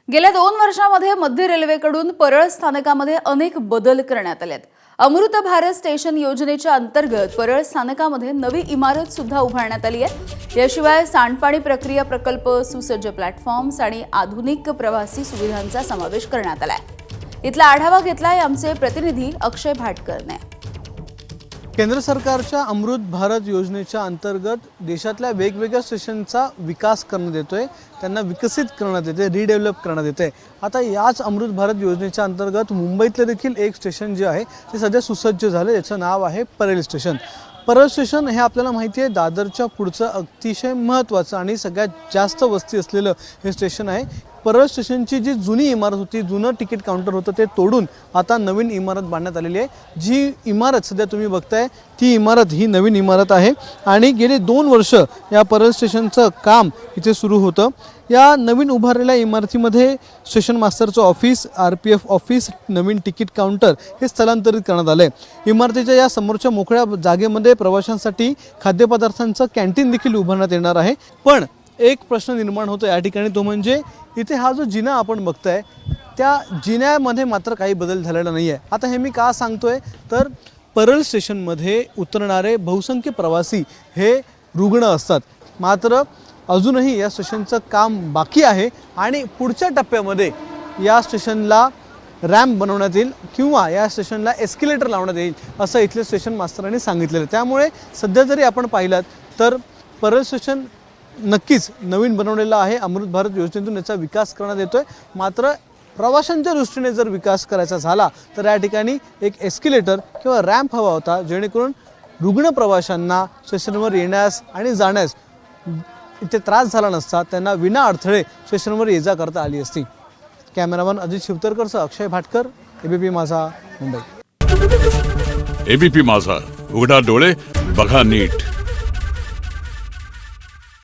गेल्या 2 वर्षांमध्ये मध्य रेल्वेकडून परळ स्थानकामध्ये अनेक बदल करण्यात आलेत। अमृत भारत स्टेशन योजनेच्या अंतर्गत परळ स्थानकामध्ये नवी इमारत सुद्धा उभारण्यात आली आहे। याशिवाय सांडपाणी प्रक्रिया प्रकल्प, सुसज्ज प्लॅटफॉर्म्स आणि आधुनिक प्रवासी सुविधांचा समावेश करण्यात आलाय। इथला आढावा घेतलाय आमचे प्रतिनिधी अक्षय भाटकरने। केंद्र सरकारच्या अमृत भारत योजनेच्या अंतर्गत देशातल्या वेगवेगळ्या स्टेशनचा विकास करण्यात येतोय, त्यांना विकसित करण्यात येते, रिडेव्हलप करण्यात येते। आता याच अमृत भारत योजनेच्या अंतर्गत मुंबईतले देखील एक स्टेशन जे आहे ते सध्या सुसज्ज झाले, याचं नाव आहे परेल स्टेशन। परळ स्टेशन हे आपल्याला माहिती आहे दादरच्या पुढचं अतिशय महत्त्वाचं आणि सगळ्यात जास्त वस्ती असलेलं हे स्टेशन आहे। परळ स्टेशनची जी जुनी इमारत होती, जुनं तिकीट काउंटर होतं, ते तोडून आता नवीन इमारत बांधण्यात आलेली आहे। जी इमारत सध्या तुम्ही बघताय ती इमारत ही नवीन इमारत आहे आणि गेली 2 वर्ष या परळ स्टेशनचं काम इथे सुरू होतं। या नवीन उभारलेल्या इमारतीमध्ये स्टेशन मास्टरचं ऑफिस, RPF ऑफिस, नवीन तिकीट काउंटर हे स्थलांतरित करण्यात आले। इमारतीच्या या समोरच्या मोकळ्या जागेमध्ये प्रवाशांसाठी खाद्यपदार्थांचं कॅन्टीन देखील उभारण्यात येणार आहे। पण एक प्रश्न निर्माण होतो या ठिकाणी, तो म्हणजे इथे हा जो जिना आपण बघताय त्या जिन्यामध्ये मात्र काही बदल झालेला नाही आहे। आता हे मी का सांगतोय तर परळ स्टेशनमध्ये उतरणारे बहुसंख्य प्रवासी हे रुग्ण असतात, मात्र अजूनही या स्टेशनचं काम बाकी आहे आणि पुढच्या टप्प्यामध्ये या स्टेशनला रॅम्प बनवण्यात येईल किंवा या स्टेशनला एस्केलेटर लावण्यात येईल असं इथले स्टेशन मास्टरांनी सांगितलेलं आहे। त्यामुळे सध्या जरी आपण पाहिलात तर परळ स्टेशन नक्कीच नवीन बनवलेला आहे। अमृत भारत योजनेतून याचा विकास करण्यात येतोय, मात्र प्रवाशांच्या दृष्टीने जर विकास करायचा झाला तर या ठिकाणी एक एस्केलेटर किंवा रॅम्प हवा होता, जेणेकरून रुग्ण प्रवाशांना स्टेशनवर येण्यास आणि जाण्यास इथे त्रास झाला नसता, त्यांना विना अडथळे स्टेशनवर ये जा करता आली असती। कॅमेरामन अजित शिवतरकरसह अक्षय भाटकर, ABP माझा, मुंबई। ABP माझा, उघडा डोळे बघा नीट।